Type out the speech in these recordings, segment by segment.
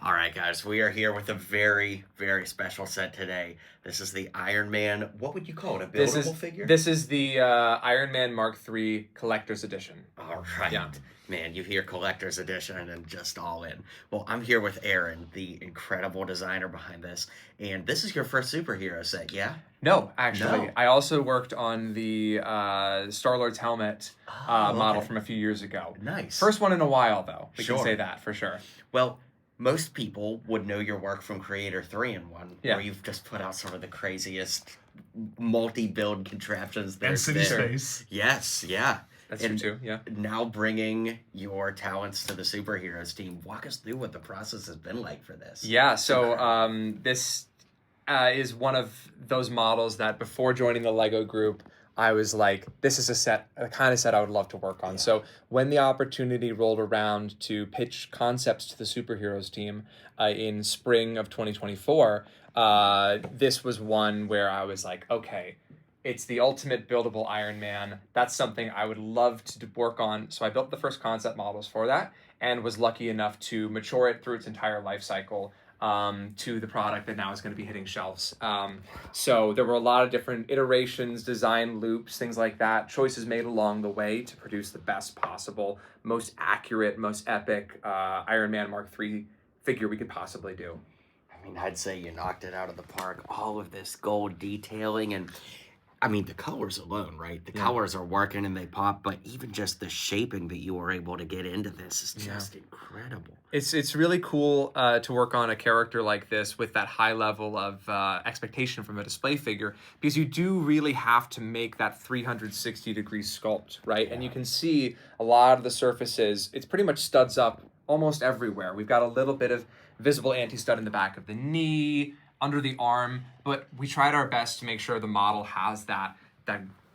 All right, guys, we are here with a very, very special set today. This is the Iron Man. What would you call it? A buildable figure? This is the Iron Man Mk3 Collector's Edition. All right. Yeah. Man, you hear collector's edition and just all in. Well, I'm here with Aaron, the incredible designer behind this, and this is your first superhero set, yeah? No, actually. No. I also worked on the Star-Lord's helmet model okay. from a few years ago. Nice. First one in a while, though. We Sure. can say that for sure. Well, most people would know your work from Creator 3-in-1, Yeah. where you've just put out some of the craziest multi-build contraptions there. And City Space. Yes, yeah. That's true, too, yeah. Now bringing your talents to the superheroes team, walk us through what the process has been like for this. Yeah, so this is one of those models that before joining the LEGO group, I was like, this is a kind of set I would love to work on. Yeah. So when the opportunity rolled around to pitch concepts to the superheroes team in spring of 2024, this was one where I was like, okay, it's the ultimate buildable Iron Man. That's something I would love to work on. So I built the first concept models for that and was lucky enough to mature it through its entire life cycle to the product that now is going to be hitting shelves. So there were a lot of different iterations, design loops, things like that, choices made along the way to produce the best possible, most accurate, most epic Iron Man Mk3 figure we could possibly do. I mean, I'd say you knocked it out of the park. All of this gold detailing and... I mean, the colors alone, right? The colors are working and they pop, but even just the shaping that you were able to get into this is just incredible. It's really cool to work on a character like this with that high level of expectation from a display figure, because you do really have to make that 360-degree sculpt, right? Yeah. And you can see a lot of the surfaces, it's pretty much studs up almost everywhere. We've got a little bit of visible anti-stud in the back of the knee, under the arm, but we tried our best to make sure the model has that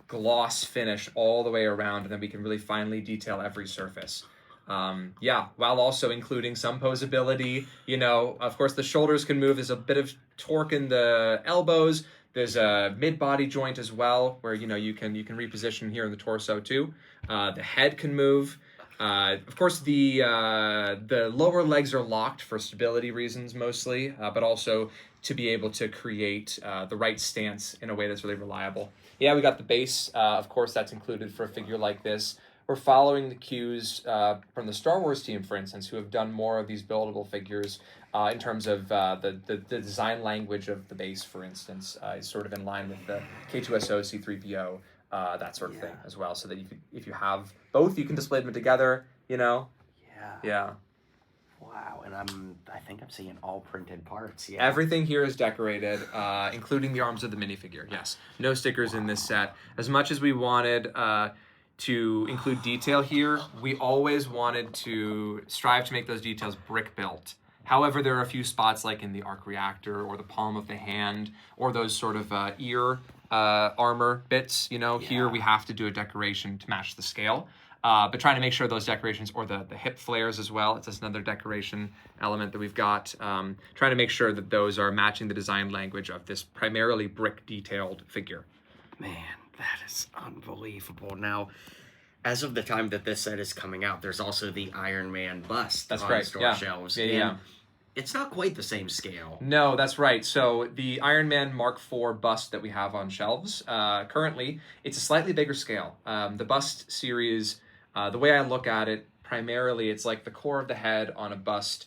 gloss finish all the way around, and then we can really finely detail every surface. While also including some posability. You know, of course, the shoulders can move. There's a bit of torque in the elbows. There's a mid-body joint as well, where you can reposition here in the torso too. The head can move. Of course, the lower legs are locked for stability reasons mostly, but also to be able to create the right stance in a way that's really reliable. Yeah, we got the base. Of course, that's included for a figure like this. We're following the cues from the Star Wars team, for instance, who have done more of these buildable figures in terms of the design language of the base, for instance, is sort of in line with the K2SO, C3PO, that sort of thing as well, so that if you have both, you can display them together, Yeah. Wow, and I think I'm seeing all printed parts. Yeah. Everything here is decorated, including the arms of the minifigure. Yes, no stickers in this set. As much as we wanted to include detail here, we always wanted to strive to make those details brick built. However, there are a few spots like in the arc reactor or the palm of the hand or those sort of ear armor bits. Here we have to do a decoration to match the scale. But trying to make sure those decorations, or the hip flares as well, it's just another decoration element that we've got. Trying to make sure that those are matching the design language of this primarily brick detailed figure. Man, that is unbelievable. Now, as of the time that this set is coming out, there's also the Iron Man bust on store shelves. Yeah. It's not quite the same scale. No, that's right. So the Iron Man Mark IV bust that we have on shelves, currently, it's a slightly bigger scale. The bust series, the way I look at it, primarily it's like the core of the head on a bust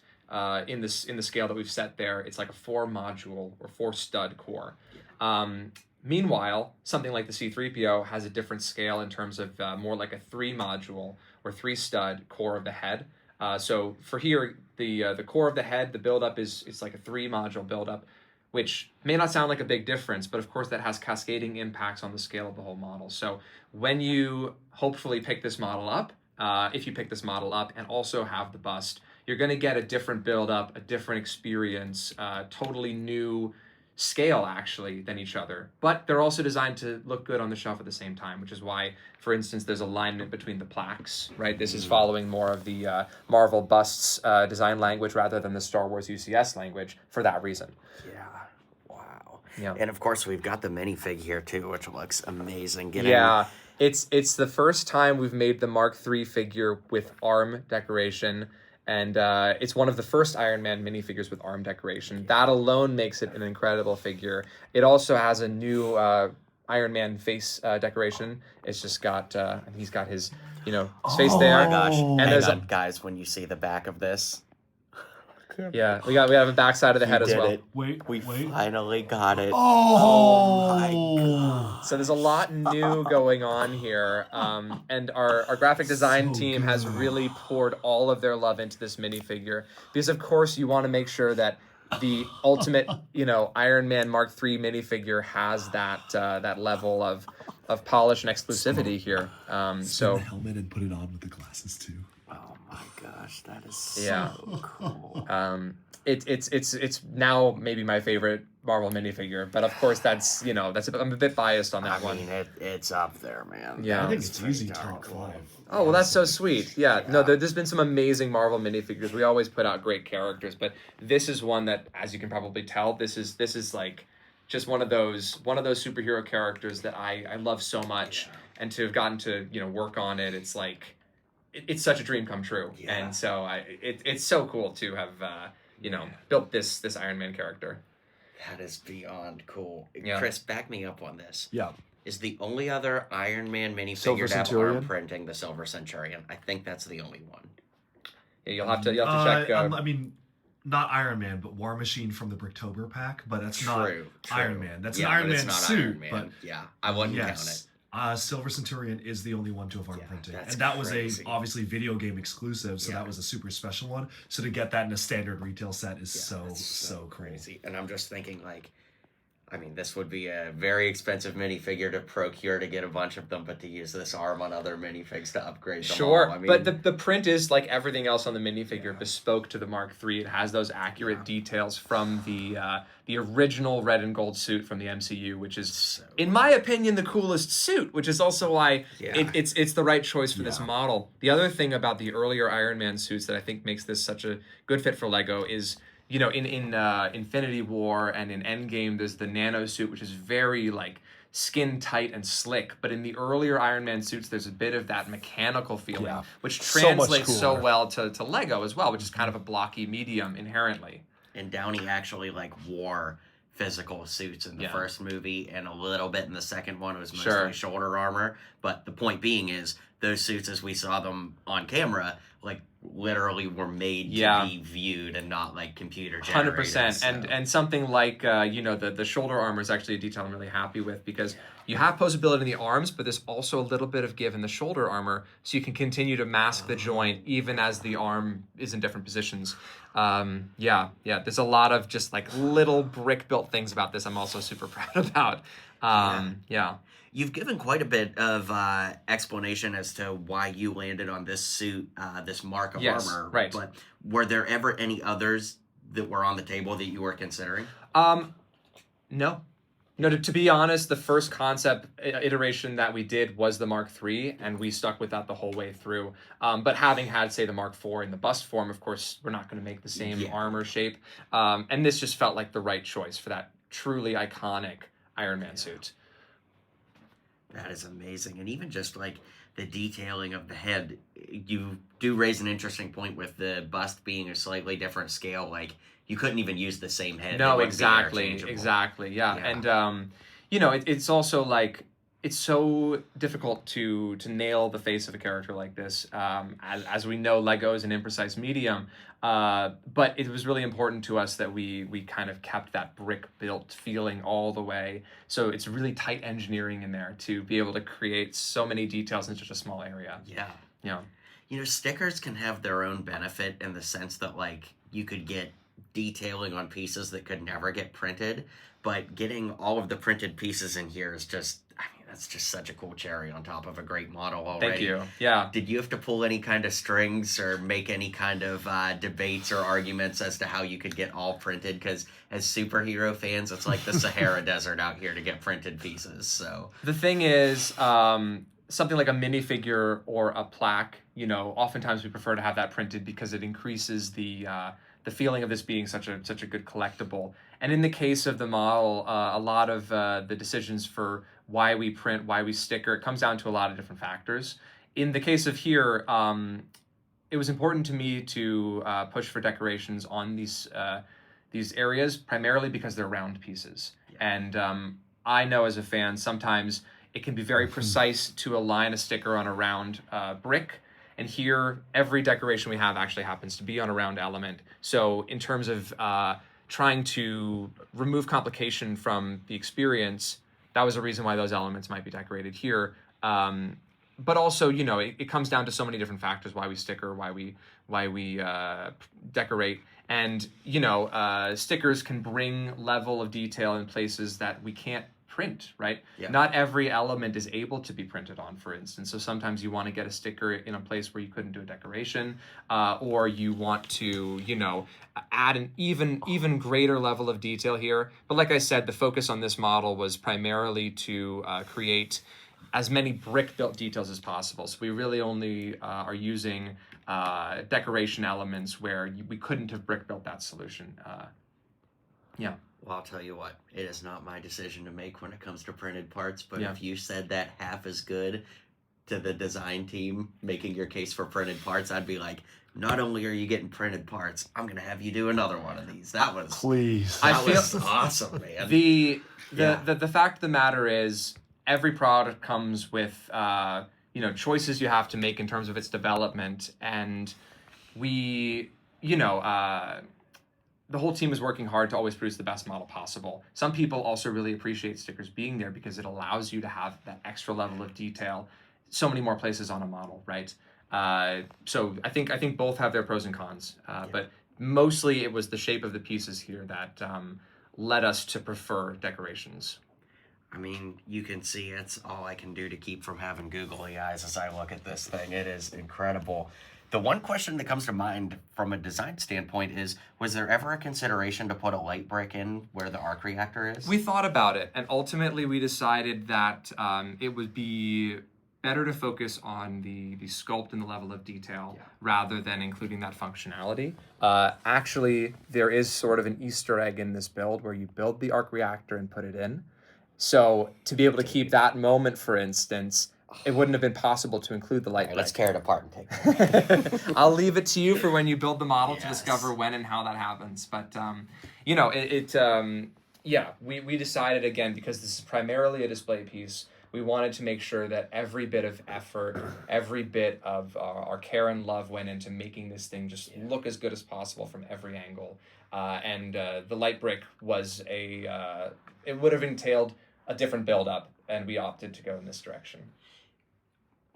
in the scale that we've set there. It's like a 4-module or 4-stud core. Meanwhile, something like the C3PO has a different scale in terms of more like a 3-module or 3-stud core of the head. So for here, the core of the head, the buildup it's like a 3-module buildup, which may not sound like a big difference, but of course that has cascading impacts on the scale of the whole model. So when you hopefully pick this model up, if you pick this model up and also have the bust, you're going to get a different buildup, a different experience, totally new scale actually than each other, but they're also designed to look good on the shelf at the same time, which is why, for instance, there's alignment between the plaques, right? This is following more of the Marvel busts design language rather than the Star Wars UCS language for that reason. Yeah. Wow. Yeah. And of course, we've got the minifig here too, which looks amazing. It's the first time we've made the Mark III figure with arm decoration. And it's one of the first Iron Man minifigures with arm decoration. That alone makes it an incredible figure. It also has a new Iron Man face decoration. It's just got, he's got his, his face there. Oh my gosh. And Hang there's on, guys, when you see the back of this. Yeah, we have a backside of the head as well. We finally got it. Oh my God. So there's a lot new going on here, and our graphic design team has really poured all of their love into this minifigure because, of course, you want to make sure that the ultimate, Iron Man Mark III minifigure has that level of polish and exclusivity here. So the helmet and put it on with the glasses too. Oh my gosh, that is so cool. It's now maybe my favorite Marvel minifigure, but of course I'm a bit biased on that one. I mean, it's up there, man. Yeah. I think it's easy top 5. Oh, well, that's so sweet. Yeah, no, there's been some amazing Marvel minifigures. We always put out great characters, but this is one that, as you can probably tell, this is like just one of those superhero characters that I love so much, and to have gotten to work on it, it's like it's such a dream come true. Yeah. And so it's so cool to have built this Iron Man character. That is beyond cool. Yeah. Chris, back me up on this. Yeah. Is the only other Iron Man Silver minifigure to have Centurion? arm printing the Silver Centurion? I think that's the only one. Yeah, you'll have to check. I mean, not Iron Man, but War Machine from the Bricktober pack, but that's not Iron Man. That's an Iron Man suit, but yeah, I wouldn't count it. Silver Centurion is the only one to have arm printing, that's and that crazy. was obviously video game exclusive, so that was a super special one. So to get that in a standard retail set is so crazy. And I'm just thinking, like, I mean, this would be a very expensive minifigure to procure to get a bunch of them, but to use this arm on other minifigs to upgrade them Sure, all, I mean, but the print is like everything else on the minifigure, bespoke to the Mark III. It has those accurate details from the original red and gold suit from the MCU, which is, in my opinion, the coolest suit, which is also why it's the right choice for this model. The other thing about the earlier Iron Man suits that I think makes this such a good fit for Lego is, in Infinity War and in Endgame, there's the nano suit, which is very like skin tight and slick. But in the earlier Iron Man suits, there's a bit of that mechanical feeling, which translates so well to Lego as well, which is kind of a blocky medium inherently. And Downey actually like wore physical suits in the first movie, and a little bit in the second one. It was mostly shoulder armor. But the point being is, those suits, as we saw them on camera, like literally were made to be viewed and not like computer generated. 100%. So. And something like the shoulder armor is actually a detail I'm really happy with, because you have posability in the arms, but there's also a little bit of give in the shoulder armor, so you can continue to mask the joint even as the arm is in different positions. There's a lot of just like little brick built things about this I'm also super proud about. You've given quite a bit of explanation as to why you landed on this suit, this mark of armor. Right. But were there ever any others that were on the table that you were considering? No. No, to be honest, the first concept iteration that we did was the Mark III, and we stuck with that the whole way through. But having had, say, the Mark IV in the bust form, of course, we're not going to make the same armor shape. And this just felt like the right choice for that truly iconic Iron Man suit. That is amazing. And even just like the detailing of the head, you do raise an interesting point with the bust being a slightly different scale. Like, you couldn't even use the same head. No, exactly. Yeah. And, it's also like, it's so difficult to nail the face of a character like this. As we know, Lego is an imprecise medium. But it was really important to us that we kind of kept that brick-built feeling all the way. So it's really tight engineering in there to be able to create so many details in such a small area. Yeah. Stickers can have their own benefit in the sense that, like, you could get detailing on pieces that could never get printed, but getting all of the printed pieces in here is just, I mean, that's just such a cool cherry on top of a great model already. Thank you. Yeah. Did you have to pull any kind of strings or make any kind of debates or arguments as to how you could get all printed? Because as superhero fans, it's like the Sahara Desert out here to get printed pieces. So the thing is, something like a minifigure or a plaque, oftentimes we prefer to have that printed because it increases the feeling of this being such a good collectible. And in the case of the model, a lot of the decisions for why we print, why we sticker, it comes down to a lot of different factors. In the case of here, it was important to me to push for decorations on these areas, primarily because they're round pieces. Yeah. And I know as a fan, sometimes it can be very precise to align a sticker on a round brick. And here, every decoration we have actually happens to be on a round element. So in terms of trying to remove complication from the experience, that was a reason why those elements might be decorated here. But also, you know, it comes down to so many different factors: why we sticker, why we decorate, and you know, stickers can bring level of detail in places that we can't print, right? Yeah. Not every element is able to be printed on, for instance. So sometimes you want to get a sticker in a place where you couldn't do a decoration, or you want to, you know, add an even greater level of detail here. But like I said, the focus on this model was primarily to create as many brick-built details as possible. So we really only are using decoration elements where we couldn't have brick-built that solution. Yeah. Well, I'll tell you what, it is not my decision to make when it comes to printed parts, but if you said that half as good to the design team making your case for printed parts, I'd be like, not only are you getting printed parts, I'm going to have you do another one of these. That was... Please. That was awesome, man. The fact of the matter is, every product comes with, you know, choices you have to make in terms of its development, and we, you know... the whole team is working hard to always produce the best model possible. Some people also really appreciate stickers being there because it allows you to have that extra level of detail so many more places on a model, right? So I think both have their pros and cons, but mostly it was the shape of the pieces here that led us to prefer decorations. I mean, you can see it's all I can do to keep from having googly eyes as I look at this thing. It is incredible. The one question that comes to mind from a design standpoint is, was there ever a consideration to put a light brick in where the arc reactor is? We thought about it, and ultimately we decided that it would be better to focus on the sculpt and the level of detail rather than including that functionality. Actually, there is sort of an Easter egg in this build where you build the arc reactor and put it in. So to be able to keep that moment, for instance, it wouldn't have been possible to include the light brick. Let's tear it apart and take it. I'll leave it to you for when you build the model to discover when and how that happens. But, you know, we decided, again, because this is primarily a display piece, we wanted to make sure that every bit of effort, every bit of our care and love went into making this thing just look as good as possible from every angle. And the light brick was it would have entailed a different build-up, and we opted to go in this direction.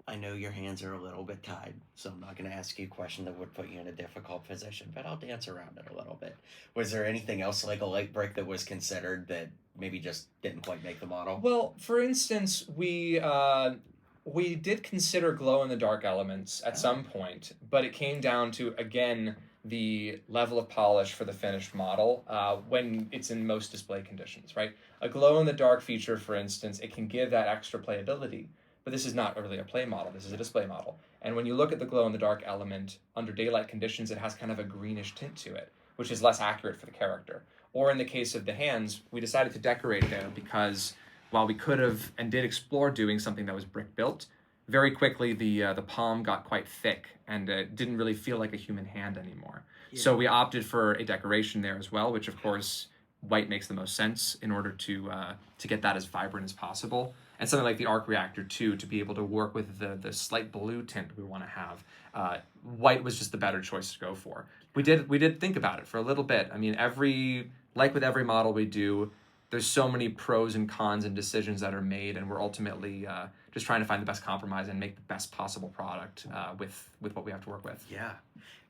I know your hands are a little bit tied, so I'm not going to ask you a question that would put you in a difficult position, but I'll dance around it a little bit. Was there anything else like a light brick that was considered that maybe just didn't quite make the model? Well, for instance, we did consider glow-in-the-dark elements at some point, but it came down to, again, the level of polish for the finished model when it's in most display conditions, right? A glow-in-the-dark feature, for instance, it can give that extra playability. But this is not really a play model, this is a display model. And when you look at the glow-in-the-dark element, under daylight conditions, it has kind of a greenish tint to it, which is less accurate for the character. Or in the case of the hands, we decided to decorate there because while we could have and did explore doing something that was brick-built, very quickly the palm got quite thick and it didn't really feel like a human hand anymore. Yeah. So we opted for a decoration there as well, which of course, white makes the most sense in order to get that as vibrant as possible. And something like the arc reactor too, to be able to work with the slight blue tint we want to have. White was just the better choice to go for. We did think about it for a little bit. I mean, like with every model we do, there's so many pros and cons and decisions that are made, and we're ultimately just trying to find the best compromise and make the best possible product with what we have to work with. Yeah.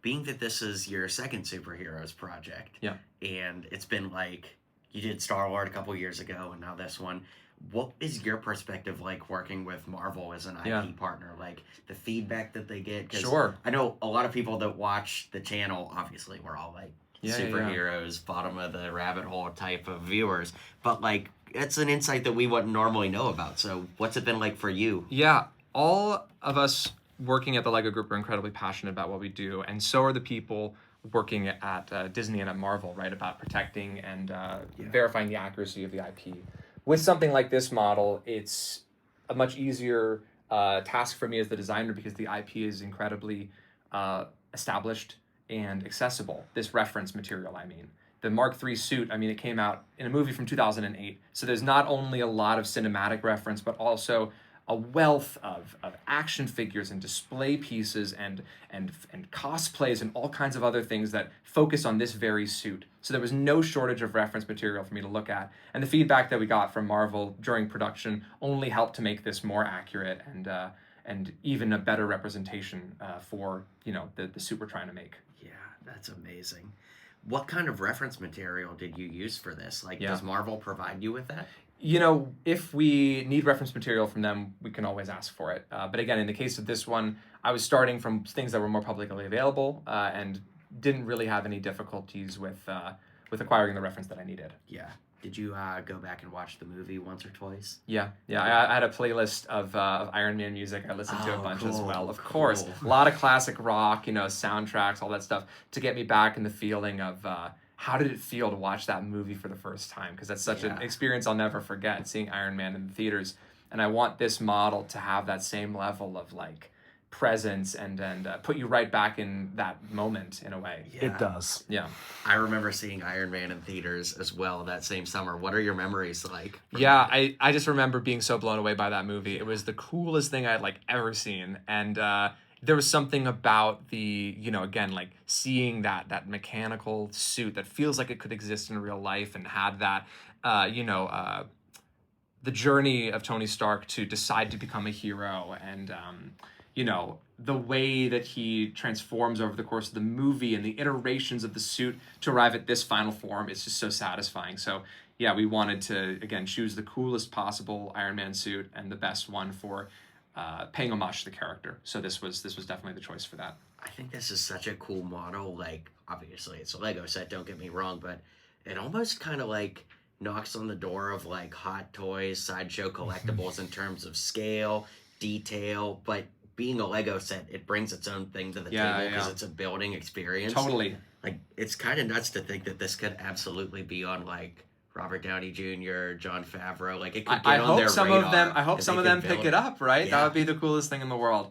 Being that this is your second superheroes project, and it's been like, you did Star-Lord a couple years ago, and now this one, what is your perspective like working with Marvel as an IP partner? Like the feedback that they get? 'Cause I know a lot of people that watch the channel, obviously we're all like superheroes, bottom of the rabbit hole type of viewers, but like it's an insight that we wouldn't normally know about. So what's it been like for you? Yeah, all of us working at the LEGO Group are incredibly passionate about what we do, and so are the people working at Disney and at Marvel, right, about protecting and verifying the accuracy of the IP. With something like this model, it's a much easier task for me as the designer because the IP is incredibly established and accessible, this reference material, I mean. The Mk3 suit, I mean, it came out in a movie from 2008. So there's not only a lot of cinematic reference, but also a wealth of action figures and display pieces and cosplays and all kinds of other things that focus on this very suit. So there was no shortage of reference material for me to look at. And the feedback that we got from Marvel during production only helped to make this more accurate and even a better representation for, you know, the suit we're trying to make. Yeah, that's amazing. What kind of reference material did you use for this? Like, does Marvel provide you with that? You know, if we need reference material from them, we can always ask for it. But again, in the case of this one, I was starting from things that were more publicly available and didn't really have any difficulties with acquiring the reference that I needed. Yeah. Did you go back and watch the movie once or twice? Yeah. I had a playlist of Iron Man music I listened to a bunch as well. Of course, a lot of classic rock, you know, soundtracks, all that stuff to get me back in the feeling of how did it feel to watch that movie for the first time? Because that's such an experience I'll never forget, seeing Iron Man in the theaters. And I want this model to have that same level of like presence and put you right back in that moment in a way. Yeah. It does. Yeah. I remember seeing Iron Man in theaters as well that same summer. What are your memories like? Yeah, I just remember being so blown away by that movie. It was the coolest thing I'd like ever seen. And there was something about the, you know, again, like seeing that mechanical suit that feels like it could exist in real life and had that, the journey of Tony Stark to decide to become a hero and, you know, the way that he transforms over the course of the movie and the iterations of the suit to arrive at this final form is just so satisfying. So yeah, we wanted to, again, choose the coolest possible Iron Man suit and the best one for paying homage to the character. So this was definitely the choice for that. I think this is such a cool model. Like, obviously it's a Lego set, don't get me wrong, but it almost kind of like knocks on the door of like Hot Toys, Sideshow collectibles in terms of scale, detail, but being a Lego set, it brings its own thing to the table because it's a building experience. Totally. Like, it's kind of nuts to think that this could absolutely be on like Robert Downey Jr., Jon Favreau. Like, it could get on their radar. I hope some of them pick it up, right? Yeah. That would be the coolest thing in the world.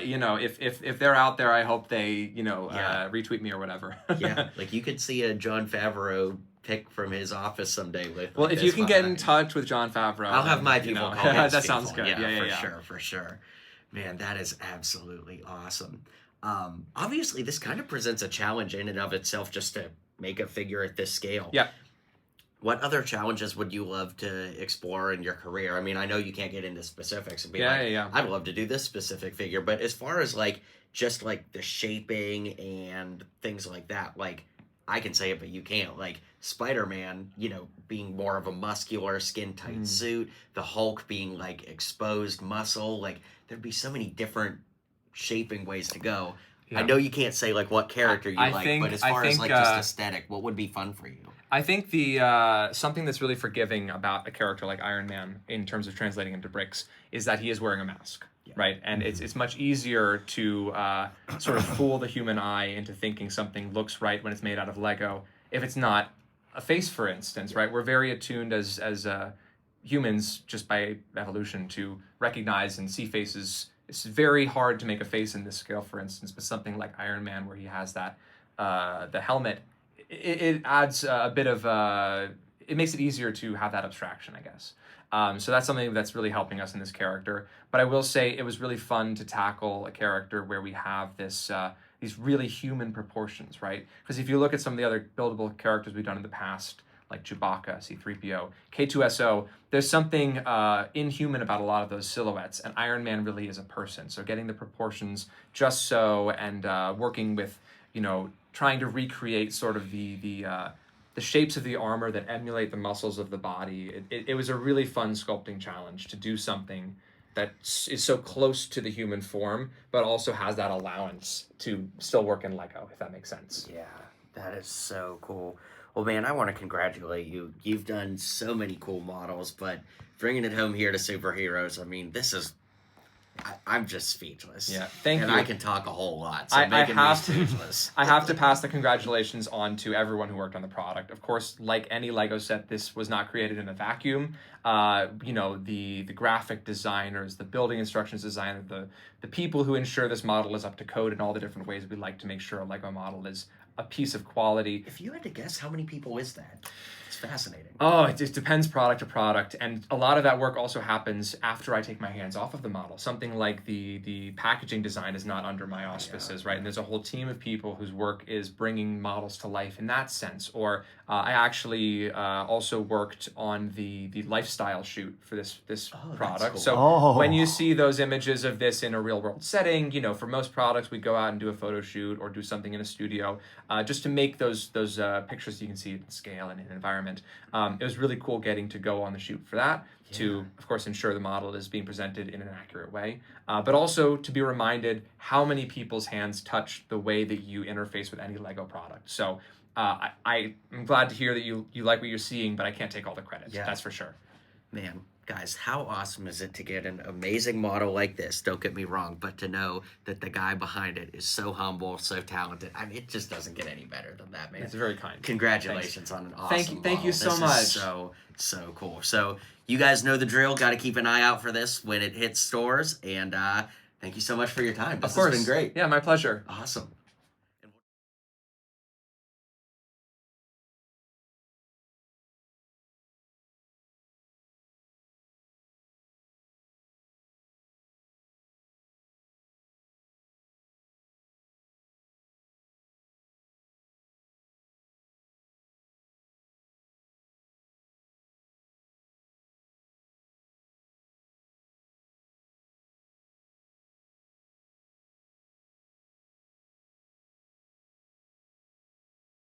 You know, if they're out there, I hope they, you know, retweet me or whatever. Yeah, like you could see a Jon Favreau pick from his office someday with. Well, like, if you can get in touch with Jon Favreau, I'll have my people call him. That sounds good. Yeah, for sure. Man, that is absolutely awesome. Obviously, this kind of presents a challenge in and of itself just to make a figure at this scale. Yeah. What other challenges would you love to explore in your career? I mean, I know you can't get into specifics and be I'd love to do this specific figure, but as far as like just like the shaping and things like that, like I can say it, but you can't. Like Spider-Man, you know, being more of a muscular, skin-tight suit, the Hulk being like exposed muscle, like there'd be so many different shaping ways to go. Yeah. I know you can't say like what character you but as far as like just aesthetic, what would be fun for you? I think the something that's really forgiving about a character like Iron Man in terms of translating into bricks is that he is wearing a mask, right? And it's much easier to sort of fool the human eye into thinking something looks right when it's made out of Lego if it's not a face, for instance, right? We're very attuned as humans just by evolution to recognize and see faces. It's very hard to make a face in this scale, for instance, but something like Iron Man where he has that the helmet, it adds a bit of it makes it easier to have that abstraction, I guess. So that's something that's really helping us in this character. But I will say it was really fun to tackle a character where we have this these really human proportions, right? Because if you look at some of the other buildable characters we've done in the past, like Chewbacca, C-3PO, K2SO, there's something inhuman about a lot of those silhouettes, and Iron Man really is a person. So getting the proportions just so, and working with, you know, trying to recreate sort of the shapes of the armor that emulate the muscles of the body. It was a really fun sculpting challenge to do something that is so close to the human form, but also has that allowance to still work in Lego, if that makes sense. Yeah, that is so cool. Well, man, I want to congratulate you. You've done so many cool models, but bringing it home here to superheroes, I mean, this is I'm just speechless. Yeah, thank you. And I can talk a whole lot, so I making me have speechless. I have to pass the congratulations on to everyone who worked on the product. Of course, like any Lego set, this was not created in a vacuum. You know, the graphic designers, the building instructions designer, the people who ensure this model is up to code in all the different ways we like to make sure a Lego model is a piece of quality. If you had to guess, how many people is that? It's fascinating. Oh, it depends product to product, and a lot of that work also happens after I take my hands off of the model. Something like the packaging design is not under my auspices, right? And there's a whole team of people whose work is bringing models to life in that sense. Or I actually also worked on the lifestyle shoot for this product. Cool. So when you see those images of this in a real world setting, you know, for most products we go out and do a photo shoot or do something in a studio just to make those pictures you can see in scale and in environment. It was really cool getting to go on the shoot for that, to, of course, ensure the model is being presented in an accurate way, but also to be reminded how many people's hands touch the way that you interface with any Lego product. So I'm glad to hear that you like what you're seeing, but I can't take all the credit. Yeah. That's for sure. Man, guys, how awesome is it to get an amazing model like this? Don't get me wrong, but to know that the guy behind it is so humble, so talented. I mean, it just doesn't get any better than that, man. It's very kind. Congratulations on an awesome Thank you so this much. Is so cool. So you guys know the drill. Got to keep an eye out for this when it hits stores. And thank you so much for your time. This has been great. Yeah, my pleasure. Awesome.